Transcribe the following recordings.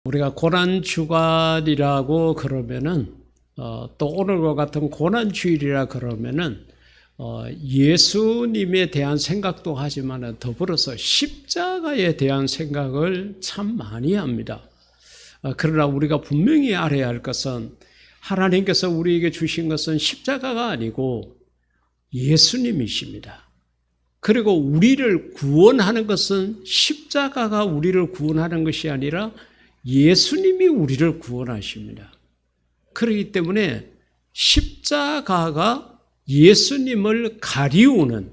우리가 고난주간이라고 그러면은 또 오늘과 같은 고난주일이라 그러면은 예수님에 대한 생각도 하지만 더불어서 십자가에 대한 생각을 참 많이 합니다. 그러나 우리가 분명히 알아야 할 것은 하나님께서 우리에게 주신 것은 십자가가 아니고 예수님이십니다. 그리고 우리를 구원하는 것은 십자가가 우리를 구원하는 것이 아니라 예수님이 우리를 구원하십니다. 그렇기 때문에 십자가가 예수님을 가리우는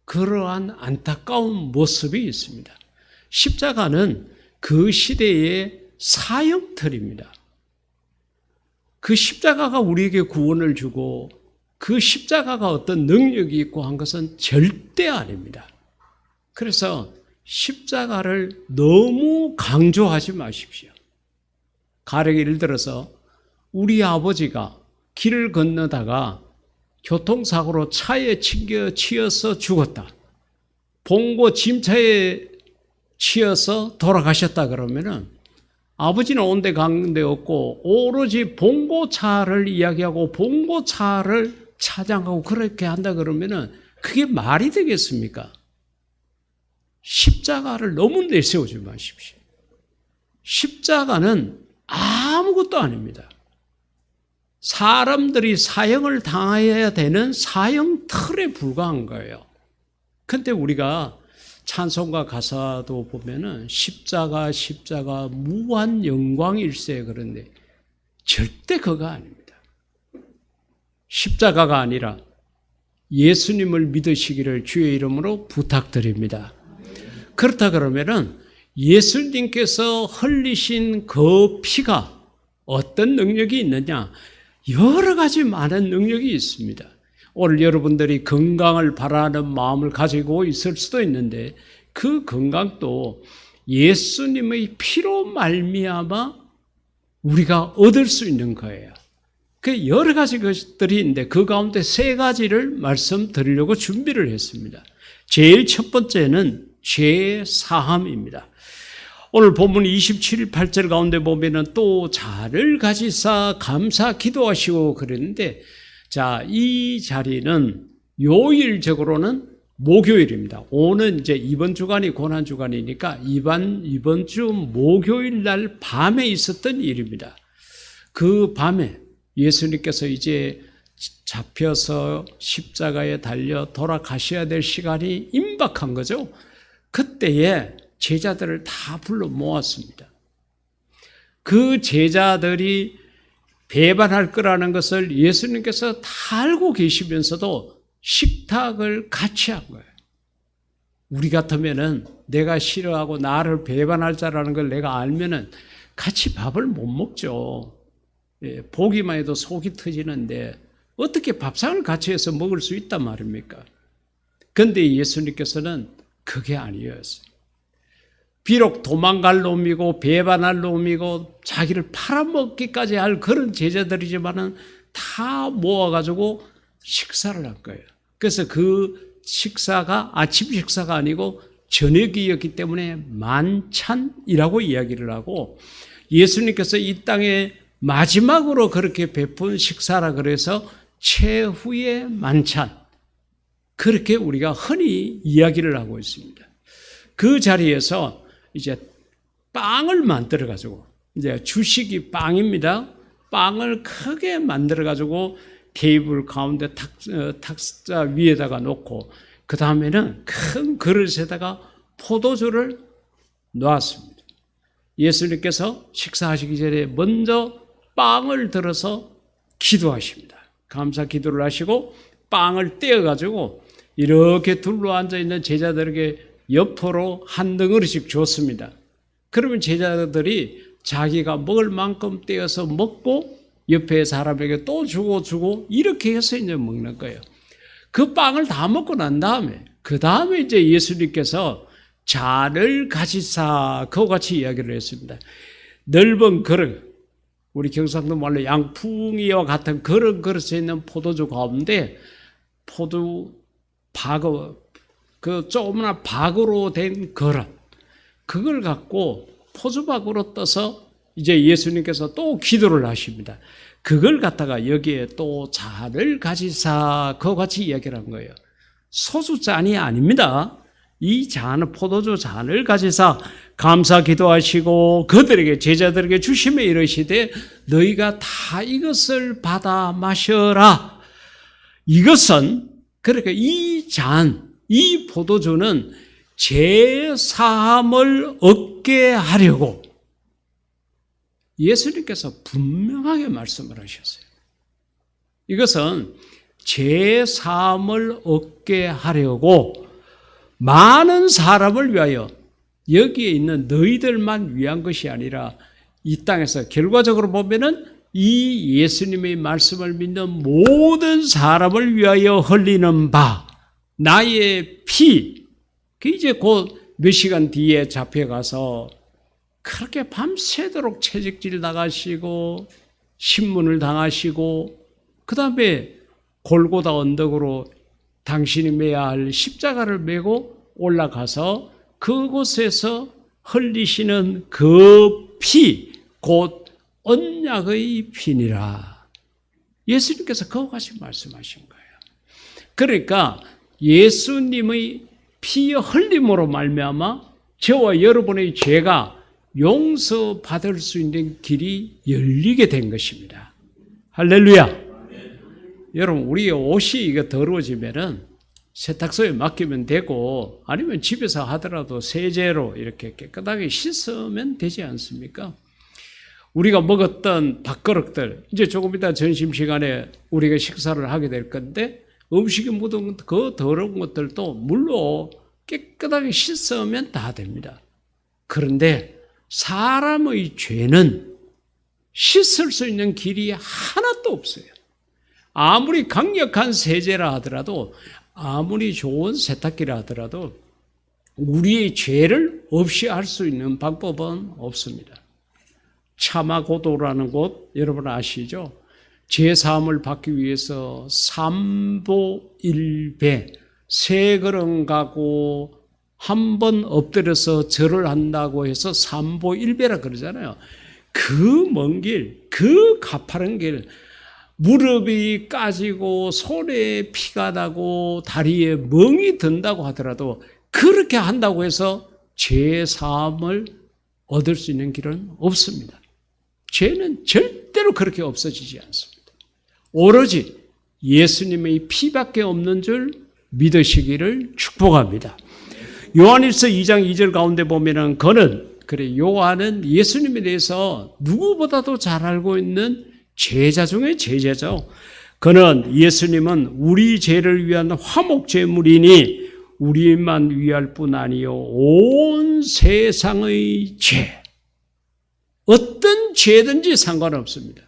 그러한 안타까운 모습이 있습니다. 십자가는 그 시대의 사형틀입니다. 그 십자가가 우리에게 구원을 주고 그 십자가가 어떤 능력이 있고 한 것은 절대 아닙니다. 그래서 십자가를 너무 강조하지 마십시오. 가령 예를 들어서 우리 아버지가 길을 건너다가 교통사고로 차에 치여서 죽었다. 봉고 짐차에 치여서 돌아가셨다 그러면은 아버지는 온데 간데 없고 오로지 봉고차를 이야기하고 봉고차를 차장하고 그렇게 한다 그러면은 그게 말이 되겠습니까? 십자가를 너무 내세우지 마십시오. 십자가는 아무것도 아닙니다. 사람들이 사형을 당해야 되는 사형틀에 불과한 거예요. 근데 우리가 찬송가 가사도 보면은 십자가 무한 영광일세 그런데 절대 그거 아닙니다. 십자가가 아니라 예수님을 믿으시기를 주의 이름으로 부탁드립니다. 그렇다 그러면은 예수님께서 흘리신 그 피가 어떤 능력이 있느냐? 여러 가지 많은 능력이 있습니다. 오늘 여러분들이 건강을 바라는 마음을 가지고 있을 수도 있는데 그 건강도 예수님의 피로 말미암아 우리가 얻을 수 있는 거예요. 그 여러 가지 것들이 있는데 그 가운데 세 가지를 말씀드리려고 준비를 했습니다. 제일 첫 번째는 죄 사함입니다. 오늘 본문 27, 8절 가운데 보면은 또 자를 가지사 감사 기도하시고 그랬는데 자, 이 자리는 요일적으로는 목요일입니다. 오는 이제 이번 주간이 고난 주간이니까 이번 주 목요일 날 밤에 있었던 일입니다. 그 밤에 예수님께서 이제 잡혀서 십자가에 달려 돌아가셔야 될 시간이 임박한 거죠. 그때에 제자들을 다 불러 모았습니다. 그 제자들이 배반할 거라는 것을 예수님께서 다 알고 계시면서도 식탁을 같이 한 거예요. 우리 같으면은 내가 싫어하고 나를 배반할 자라는 걸 내가 알면은 같이 밥을 못 먹죠. 예, 보기만 해도 속이 터지는데 어떻게 밥상을 같이 해서 먹을 수 있단 말입니까? 그런데 예수님께서는 그게 아니었어요. 비록 도망갈 놈이고 배반할 놈이고 자기를 팔아먹기까지 할 그런 제자들이지만은 다 모아가지고 식사를 할 거예요. 그래서 그 식사가 아침 식사가 아니고 저녁이었기 때문에 만찬이라고 이야기를 하고 예수님께서 이 땅에 마지막으로 그렇게 베푼 식사라 그래서 최후의 만찬 그렇게 우리가 흔히 이야기를 하고 있습니다. 그 자리에서 이제 빵을 만들어 가지고 이제 주식이 빵입니다. 빵을 크게 만들어 가지고 테이블 가운데 탁자 위에다가 놓고 그 다음에는 큰 그릇에다가 포도주를 놓았습니다. 예수님께서 식사하시기 전에 먼저 빵을 들어서 기도하십니다. 감사 기도를 하시고 빵을 떼어 가지고 이렇게 둘러앉아 있는 제자들에게 옆으로 한 덩어리씩 줬습니다. 그러면 제자들이 자기가 먹을 만큼 떼어서 먹고 옆에 사람에게 또 주고 이렇게 해서 이제 먹는 거예요. 그 빵을 다 먹고 난 다음에 그 다음에 이제 예수님께서 잔을 가지사 그와 같이 이야기를 했습니다. 넓은 그릇 우리 경상도 말로 양풍이와 같은 그런 그릇에 있는 포도주 가운데 그 조그마한 박으로 된 그릇 그걸 갖고 포주박으로 떠서 이제 예수님께서 또 기도를 하십니다. 그걸 갖다가 여기에 또 잔을 가지사 그와 같이 이야기를 한 거예요. 소주잔이 아닙니다. 이 잔, 포도주 잔을 가지사 감사 기도하시고 그들에게 제자들에게 주시며 이르시되 너희가 다 이것을 받아 마셔라. 이것은 그러니까 이 잔, 이 포도주는 죄 사함을 얻게 하려고 예수님께서 분명하게 말씀을 하셨어요. 이것은 죄 사함을 얻게 하려고 많은 사람을 위하여 여기에 있는 너희들만 위한 것이 아니라 이 땅에서 결과적으로 보면은 이 예수님의 말씀을 믿는 모든 사람을 위하여 흘리는 바 나의 피, 그 이제 곧 몇 시간 뒤에 잡혀가서 그렇게 밤새도록 채찍질 당하시고 신문을 당하시고 그 다음에 골고다 언덕으로 당신이 매야 할 십자가를 메고 올라가서 그곳에서 흘리시는 그 피, 곧 언약의 피니라. 예수님께서 그와 같이 말씀하신 거예요. 그러니까 예수님의 피 흘림으로 말미암아 저와 여러분의 죄가 용서받을 수 있는 길이 열리게 된 것입니다. 할렐루야. 여러분, 우리의 옷이 이거 더러워지면은 세탁소에 맡기면 되고 아니면 집에서 하더라도 세제로 이렇게 깨끗하게 씻으면 되지 않습니까? 우리가 먹었던 밥그릇들, 이제 조금 이따 점심시간에 우리가 식사를 하게 될 건데 음식이 묻은 그 더러운 것들도 물로 깨끗하게 씻으면 다 됩니다. 그런데 사람의 죄는 씻을 수 있는 길이 하나도 없어요. 아무리 강력한 세제라 하더라도 아무리 좋은 세탁기라 하더라도 우리의 죄를 없이 할 수 있는 방법은 없습니다. 차마고도라는 곳 여러분 아시죠? 죄사함을 받기 위해서 삼보일배 세 걸음 가고 한 번 엎드려서 절을 한다고 해서 삼보일배라 그러잖아요. 그 먼 길, 그 가파른 길, 무릎이 까지고 손에 피가 나고 다리에 멍이 든다고 하더라도 그렇게 한다고 해서 죄 사함을 얻을 수 있는 길은 없습니다. 죄는 절대로 그렇게 없어지지 않습니다. 오로지 예수님의 피밖에 없는 줄 믿으시기를 축복합니다. 요한일서 2장 2절 가운데 보면은 요한은 예수님에 대해서 누구보다도 잘 알고 있는 제자 중에 제자죠. 그는 예수님은 우리 죄를 위한 화목제물이니 우리만 위할 뿐 아니요 온 세상의 죄, 어떤 죄든지 상관없습니다.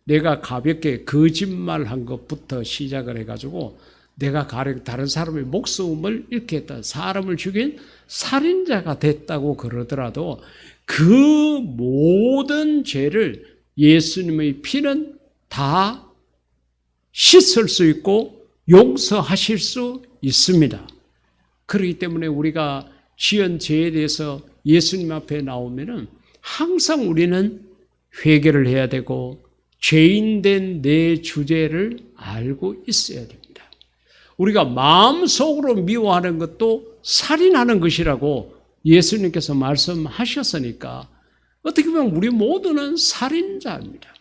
내가 가볍게 거짓말한 것부터 시작을 해가지고 내가 다른 사람의 목숨을 잃게 했다, 사람을 죽인 살인자가 됐다고 그러더라도 그 모든 죄를 예수님의 피는 다 씻을 수 있고 용서하실 수 있습니다. 그렇기 때문에 우리가 지은 죄에 대해서 예수님 앞에 나오면은 항상 우리는 회개를 해야 되고 죄인된 내 주제를 알고 있어야 됩니다. 우리가 마음속으로 미워하는 것도 살인하는 것이라고 예수님께서 말씀하셨으니까 어떻게 보면 우리 모두는 살인자입니다.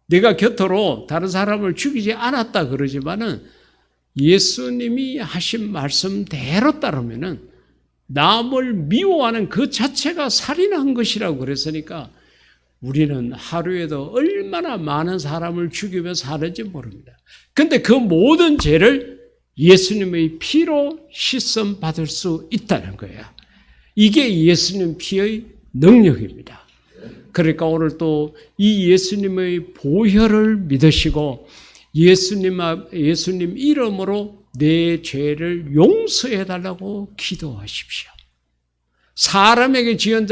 내가 곁으로 다른 사람을 죽이지 않았다 그러지만은 예수님이 하신 말씀대로 따르면은 남을 미워하는 그 자체가 살인한 것이라고 그랬으니까 우리는 하루에도 얼마나 많은 사람을 죽이며 사는지 모릅니다. 그런데 그 모든 죄를 예수님의 피로 씻음 받을 수 있다는 거예요. 이게 예수님 피의 능력입니다. 그러니까 오늘 또 이 예수님의 보혈을 믿으시고 예수님 이름으로 내 죄를 용서해 달라고 기도하십시오. 사람에게 지은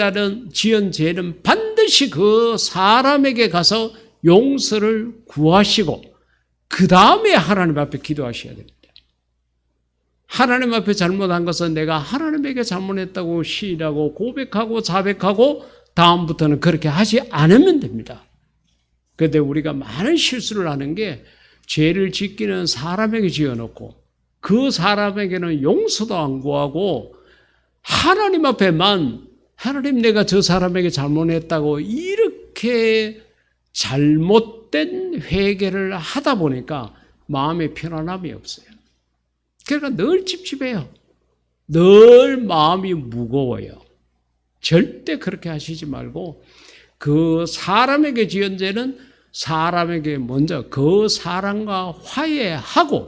죄는 반드시 그 사람에게 가서 용서를 구하시고 그 다음에 하나님 앞에 기도하셔야 됩니다. 하나님 앞에 잘못한 것은 내가 하나님에게 잘못했다고 시인하고 고백하고 자백하고 다음부터는 그렇게 하지 않으면 됩니다. 그런데 우리가 많은 실수를 하는 게 죄를 짓기는 사람에게 지어놓고 그 사람에게는 용서도 안 구하고 하나님 앞에만 하나님 내가 저 사람에게 잘못했다고 이렇게 잘못된 회개를 하다 보니까 마음에 편안함이 없어요. 그러니까 늘 찝찝해요. 늘 마음이 무거워요. 절대 그렇게 하시지 말고 그 사람에게 지은 죄는 사람에게 먼저 그 사람과 화해하고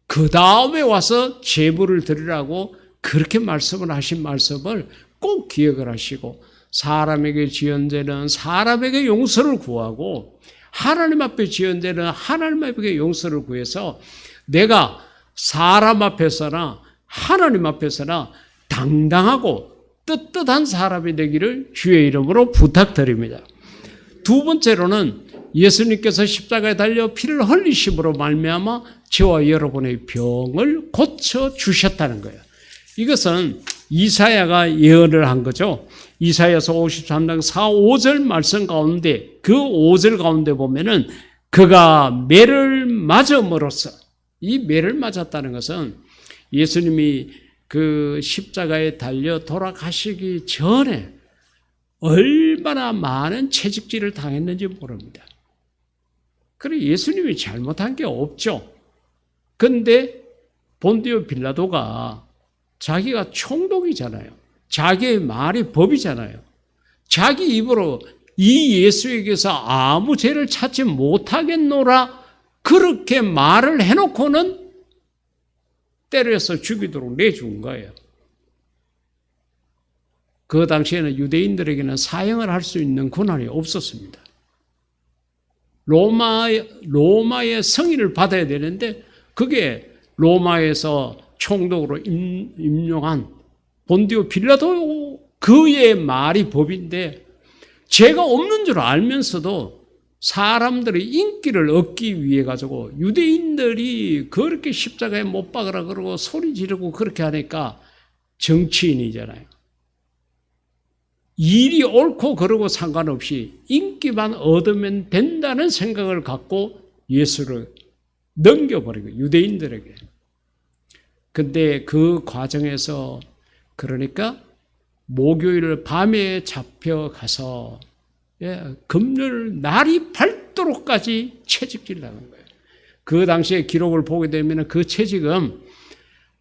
그 다음에 와서 제물을 드리라고 그렇게 말씀을 하신 말씀을 꼭 기억을 하시고 사람에게 지은 죄는 사람에게 용서를 구하고 하나님 앞에 지은 죄는 하나님 앞에 용서를 구해서 내가 사람 앞에서나 하나님 앞에서나 당당하고 떳떳한 사람이 되기를 주의 이름으로 부탁드립니다. 두 번째로는 예수님께서 십자가에 달려 피를 흘리심으로 말미암아 저와 여러분의 병을 고쳐주셨다는 거예요. 이것은 이사야가 예언을 한 거죠. 이사야서 53장 4, 5절 말씀 가운데 그 5절 가운데 보면은 그가 매를 맞음으로써 이 매를 맞았다는 것은 예수님이 그 십자가에 달려 돌아가시기 전에 얼마나 많은 채찍질을 당했는지 모릅니다. 그래 예수님이 잘못한 게 없죠. 그런데 본디오 빌라도가 자기가 총독이잖아요. 자기의 말이 법이잖아요. 자기 입으로 이 예수에게서 아무 죄를 찾지 못하겠노라 그렇게 말을 해놓고는 때려서 죽이도록 내준 거예요. 그 당시에는 유대인들에게는 사형을 할 수 있는 권한이 없었습니다. 로마의 승인을 받아야 되는데 그게 로마에서 총독으로 임명한 본디오 빌라도 그의 말이 법인데 죄가 없는 줄 알면서도 사람들의 인기를 얻기 위해 가지고 유대인들이 그렇게 십자가에 못 박으라 그러고 소리 지르고 그렇게 하니까 정치인이잖아요. 일이 옳고 그러고 상관없이 인기만 얻으면 된다는 생각을 갖고 예수를 넘겨버리고 유대인들에게. 근데 그 과정에서 그러니까 목요일 밤에 잡혀가서 금요일 날이 밝도록까지 채찍질 당한 거예요. 그 당시에 기록을 보게 되면 그 채찍은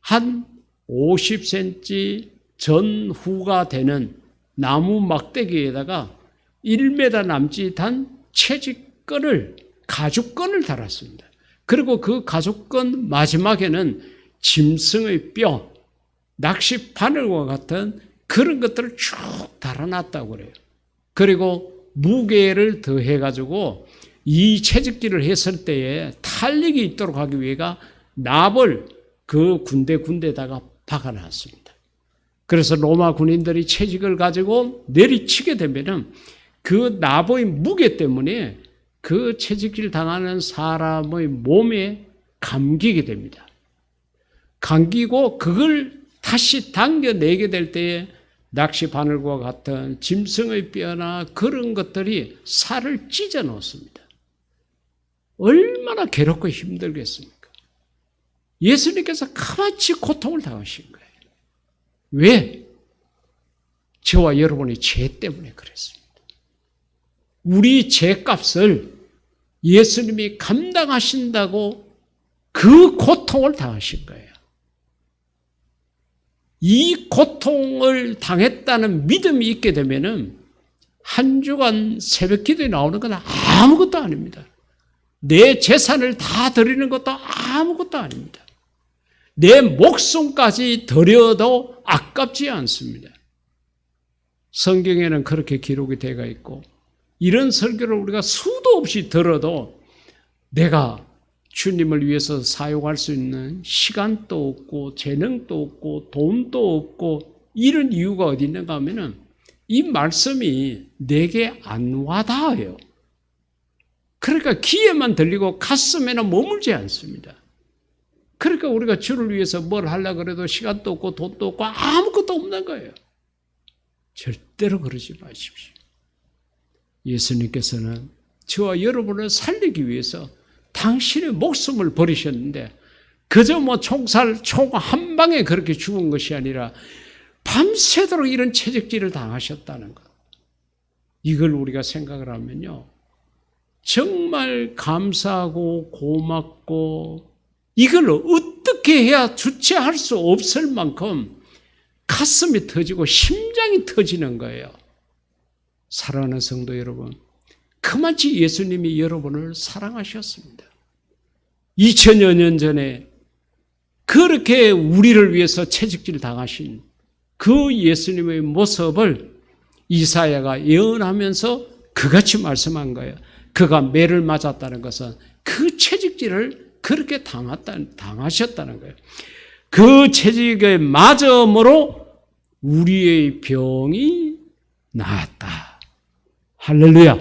한 50cm 전후가 되는 나무 막대기에다가 1m 남짓한 채찍끈을 가죽끈을 달았습니다. 그리고 그 가죽끈 마지막에는 짐승의 뼈, 낚시 바늘과 같은 그런 것들을 쭉 달아놨다고 그래요. 그리고 무게를 더해가지고 이 채찍질을 했을 때에 탄력이 있도록 하기 위해서 납을 그 군데군데다가 박아놨습니다. 그래서 로마 군인들이 채찍을 가지고 내리치게 되면은 그 납의 무게 때문에 그 채찍질 당하는 사람의 몸에 감기게 됩니다. 감기고 그걸 다시 당겨내게 될 때에 낚시 바늘과 같은 짐승의 뼈나 그런 것들이 살을 찢어 놓습니다. 얼마나 괴롭고 힘들겠습니까? 예수님께서 가만히 고통을 당하신 거예요. 왜? 저와 여러분의 죄 때문에 그랬습니다. 우리 죄값을 예수님이 감당하신다고 그 고통을 당하신 거예요. 이 고통을 당했다는 믿음이 있게 되면은 한 주간 새벽 기도에 나오는 건 아무것도 아닙니다. 내 재산을 다 드리는 것도 아무것도 아닙니다. 내 목숨까지 드려도 아깝지 않습니다. 성경에는 그렇게 기록이 되어 있고 이런 설교를 우리가 수도 없이 들어도 내가 주님을 위해서 사용할 수 있는 시간도 없고 재능도 없고 돈도 없고 이런 이유가 어디 있는가 하면은 이 말씀이 내게 안 와닿아요. 그러니까 귀에만 들리고 가슴에는 머물지 않습니다. 그러니까 우리가 주를 위해서 뭘 하려고 그래도 시간도 없고 돈도 없고 아무것도 없는 거예요. 절대로 그러지 마십시오. 예수님께서는 저와 여러분을 살리기 위해서 당신의 목숨을 버리셨는데 그저 뭐 총 한 방에 그렇게 죽은 것이 아니라 밤새도록 이런 채찍질을 당하셨다는 것. 이걸 우리가 생각을 하면요. 정말 감사하고 고맙고 이걸 어떻게 해야 주체할 수 없을 만큼 가슴이 터지고 심장이 터지는 거예요. 사랑하는 성도 여러분, 그만치 예수님이 여러분을 사랑하셨습니다. 2000여 년 전에 그렇게 우리를 위해서 채찍질 당하신 그 예수님의 모습을 이사야가 예언하면서 그같이 말씀한 거예요. 그가 매를 맞았다는 것은 그 채찍질을 그렇게 당하셨다는 거예요. 그 채찍에 맞음으로 우리의 병이 나았다. 할렐루야.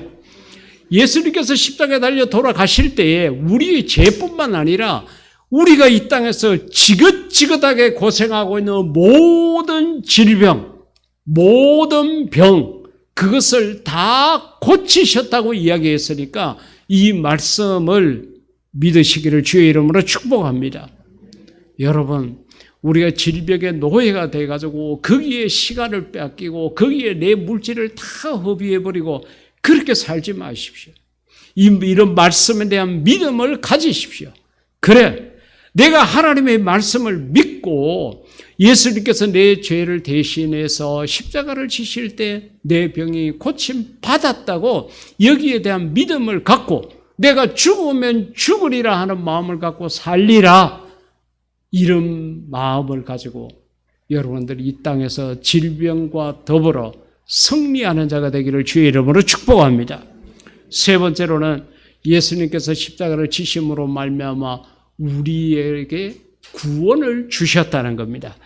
예수님께서 십자가에 달려 돌아가실 때에 우리의 죄뿐만 아니라 우리가 이 땅에서 지긋지긋하게 고생하고 있는 모든 질병, 모든 병, 그것을 다 고치셨다고 이야기했으니까 이 말씀을 믿으시기를 주의 이름으로 축복합니다. 여러분, 우리가 질병의 노예가 돼가지고 거기에 시간을 빼앗기고 거기에 내 물질을 다 허비해버리고 그렇게 살지 마십시오. 이런 말씀에 대한 믿음을 가지십시오. 그래, 내가 하나님의 말씀을 믿고 예수님께서 내 죄를 대신해서 십자가를 지실 때 내 병이 고침 받았다고 여기에 대한 믿음을 갖고 내가 죽으면 죽으리라 하는 마음을 갖고 살리라, 이런 마음을 가지고 여러분들이 이 땅에서 질병과 더불어 승리하는 자가 되기를 주의 이름으로 축복합니다. 세 번째로는 예수님께서 십자가를 지심으로 말미암아 우리에게 구원을 주셨다는 겁니다.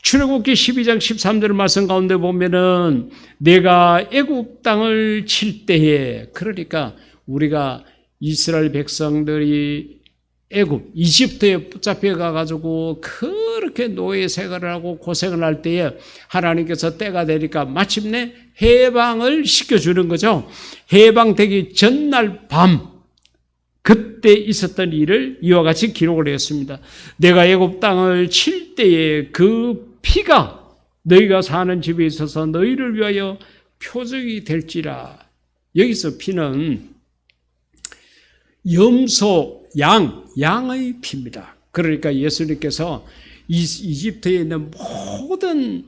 출애굽기 12장 13절 말씀 가운데 보면은 내가 애굽 땅을 칠 때에, 그러니까 우리가 이스라엘 백성들이 애굽, 이집트에 붙잡혀 가가지고 그렇게 노예 생활을 하고 고생을 할 때에 하나님께서 때가 되니까 마침내 해방을 시켜주는 거죠. 해방되기 전날 밤, 그때 있었던 일을 이와 같이 기록을 했습니다. 내가 애굽 땅을 칠 때에 그 피가 너희가 사는 집에 있어서 너희를 위하여 표적이 될지라. 여기서 피는 염소, 양의 피입니다. 그러니까 예수님께서 이집트에 있는 모든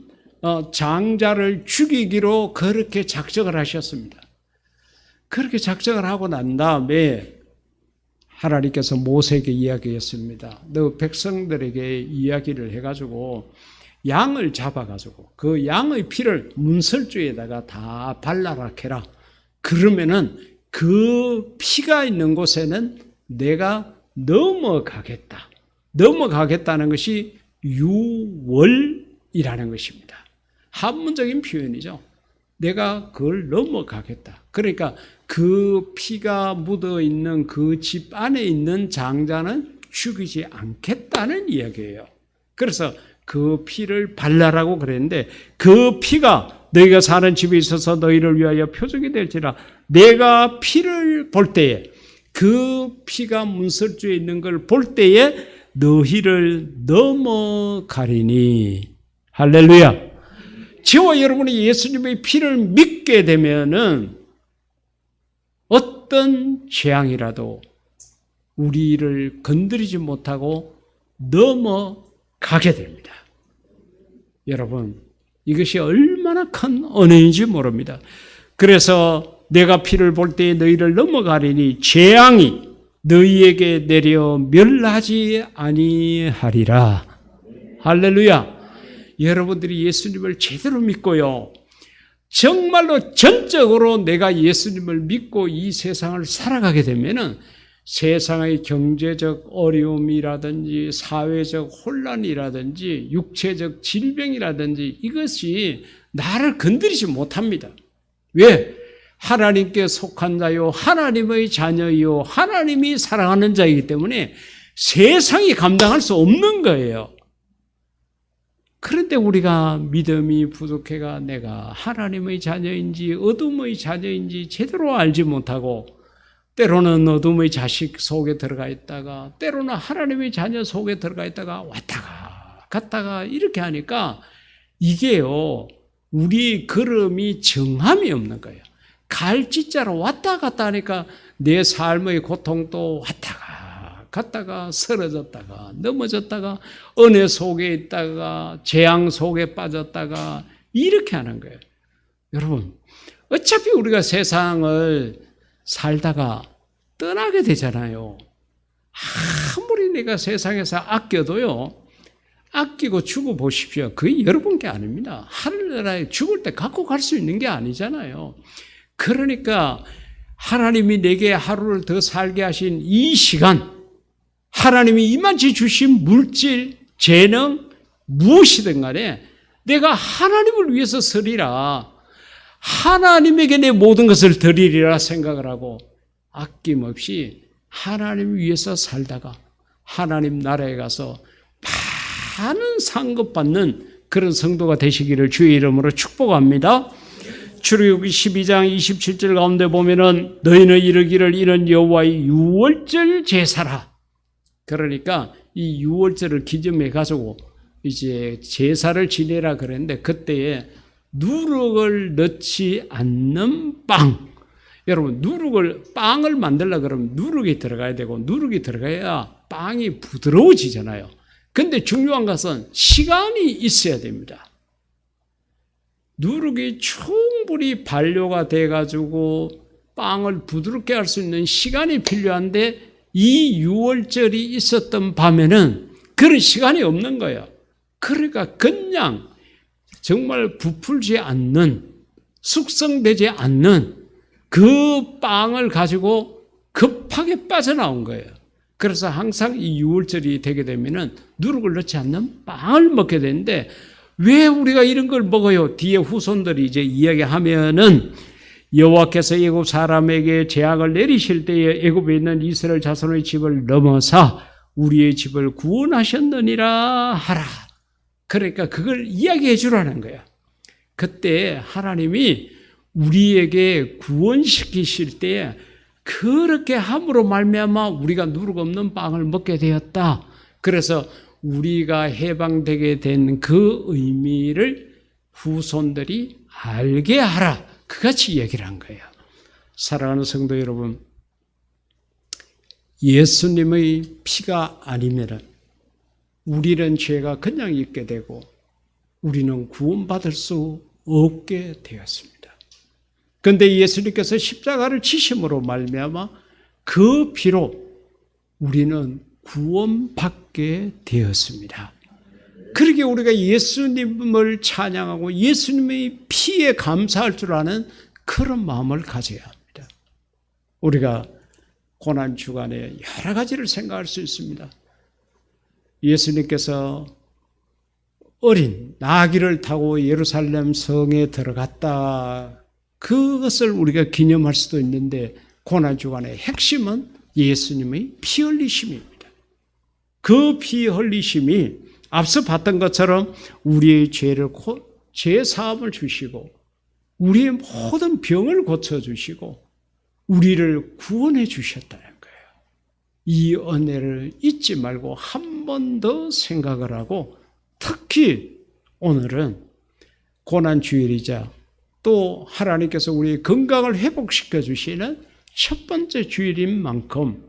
장자를 죽이기로 그렇게 작정을 하셨습니다. 그렇게 작정을 하고 난 다음에 하나님께서 모세에게 이야기했습니다. 너 백성들에게 이야기를 해가지고 양을 잡아가지고 그 양의 피를 문설주에다가 다 발라라 해라. 그러면은 그 피가 있는 곳에는 내가 넘어가겠다. 넘어가겠다는 것이 유월이라는 것입니다. 한문적인 표현이죠. 내가 그걸 넘어가겠다. 그러니까 그 피가 묻어 있는 그 집 안에 있는 장자는 죽이지 않겠다는 이야기예요. 그래서 그 피를 발라라고 그랬는데 그 피가 너희가 사는 집에 있어서 너희를 위하여 표적이 될지라. 내가 피를 볼 때에, 그 피가 문설주에 있는 걸 볼 때에 너희를 넘어가리니. 할렐루야. 저와 여러분이 예수님의 피를 믿게 되면은 어떤 재앙이라도 우리를 건드리지 못하고 넘어가게 됩니다. 여러분, 이것이 얼마나 큰 은혜인지 모릅니다. 그래서 내가 피를 볼 때에 너희를 넘어가리니 재앙이 너희에게 내려 멸하지 아니하리라. 할렐루야. 여러분들이 예수님을 제대로 믿고요, 정말로 전적으로 내가 예수님을 믿고 이 세상을 살아가게 되면은 세상의 경제적 어려움이라든지 사회적 혼란이라든지 육체적 질병이라든지 이것이 나를 건드리지 못합니다. 왜? 하나님께 속한 자요, 하나님의 자녀요, 하나님이 사랑하는 자이기 때문에 세상이 감당할 수 없는 거예요. 그런데 우리가 믿음이 부족해가 내가 하나님의 자녀인지 어둠의 자녀인지 제대로 알지 못하고 때로는 어둠의 자식 속에 들어가 있다가 때로는 하나님의 자녀 속에 들어가 있다가 왔다가 갔다가 이렇게 하니까 이게요, 우리 걸음이 정함이 없는 거예요. 갈짓자로 왔다 갔다 하니까 내 삶의 고통도 왔다가 갔다가 쓰러졌다가 넘어졌다가 은혜 속에 있다가 재앙 속에 빠졌다가 이렇게 하는 거예요. 여러분, 어차피 우리가 세상을 살다가 떠나게 되잖아요. 아무리 내가 세상에서 아껴도요, 아끼고 주고 보십시오. 그게 여러분 게 아닙니다. 하늘나라에 죽을 때 갖고 갈 수 있는 게 아니잖아요. 그러니까 하나님이 내게 하루를 더 살게 하신 이 시간, 하나님이 이만치 주신 물질, 재능, 무엇이든 간에 내가 하나님을 위해서 쓰리라, 하나님에게 내 모든 것을 드리리라 생각을 하고 아낌없이 하나님 위해서 살다가 하나님 나라에 가서 많은 상급받는 그런 성도가 되시기를 주의 이름으로 축복합니다. 출애굽기 12장 27절 가운데 보면은 너희는 이르기를 이는 여호와의 유월절 제사라. 그러니까 이 유월절을 기점해 가지고 이제 제사를 지내라 그랬는데 그때에 누룩을 넣지 않는 빵. 여러분, 빵을 만들려고 그러면 누룩이 들어가야 되고 누룩이 들어가야 빵이 부드러워지잖아요. 근데 중요한 것은 시간이 있어야 됩니다. 누룩이 충분히 발효가 돼가지고 빵을 부드럽게 할 수 있는 시간이 필요한데 이 유월절이 있었던 밤에는 그런 시간이 없는 거예요. 그러니까 그냥 정말 부풀지 않는, 숙성되지 않는 그 빵을 가지고 급하게 빠져나온 거예요. 그래서 항상 이 유월절이 되게 되면은 누룩을 넣지 않는 빵을 먹게 되는데 왜 우리가 이런 걸 먹어요? 뒤에 후손들이 이제 이야기하면은 여호와께서 애굽 사람에게 재앙을 내리실 때에 애굽에 있는 이스라엘 자손의 집을 넘어서 우리의 집을 구원하셨느니라 하라. 그러니까 그걸 이야기해 주라는 거야. 그때 하나님이 우리에게 구원시키실 때에 그렇게 함으로 말미암아 우리가 누룩 없는 빵을 먹게 되었다. 그래서 우리가 해방되게 된 그 의미를 후손들이 알게 하라. 그같이 얘기를 한 거예요. 사랑하는 성도 여러분, 예수님의 피가 아니면은 우리는 죄가 그냥 있게 되고 우리는 구원받을 수 없게 되었습니다. 그런데 예수님께서 십자가를 지심으로 말미암아 그 피로 우리는 구원받게 되었습니다. 그러게 우리가 예수님을 찬양하고 예수님의 피에 감사할 줄 아는 그런 마음을 가져야 합니다. 우리가 고난 주간에 여러 가지를 생각할 수 있습니다. 예수님께서 어린 나귀를 타고 예루살렘 성에 들어갔다. 그것을 우리가 기념할 수도 있는데 고난 주간의 핵심은 예수님의 피 흘리심입니다. 그 피 흘리심이 앞서 봤던 것처럼 우리의 죄 사함을 주시고 우리의 모든 병을 고쳐주시고 우리를 구원해 주셨다는 거예요. 이 은혜를 잊지 말고 한 번 더 생각을 하고 특히 오늘은 고난주일이자 또 하나님께서 우리의 건강을 회복시켜 주시는 첫 번째 주일인 만큼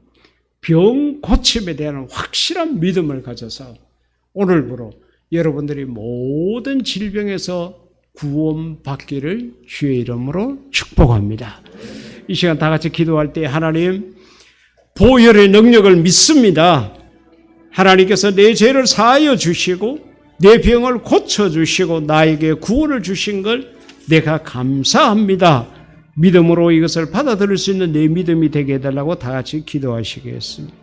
병 고침에 대한 확실한 믿음을 가져서 오늘부로 여러분들이 모든 질병에서 구원받기를 주의 이름으로 축복합니다. 이 시간 다 같이 기도할 때 하나님 보혈의 능력을 믿습니다. 하나님께서 내 죄를 사하여 주시고 내 병을 고쳐주시고 나에게 구원을 주신 걸 내가 감사합니다. 믿음으로 이것을 받아들일 수 있는 내 믿음이 되게 해달라고 다 같이 기도하시겠습니다.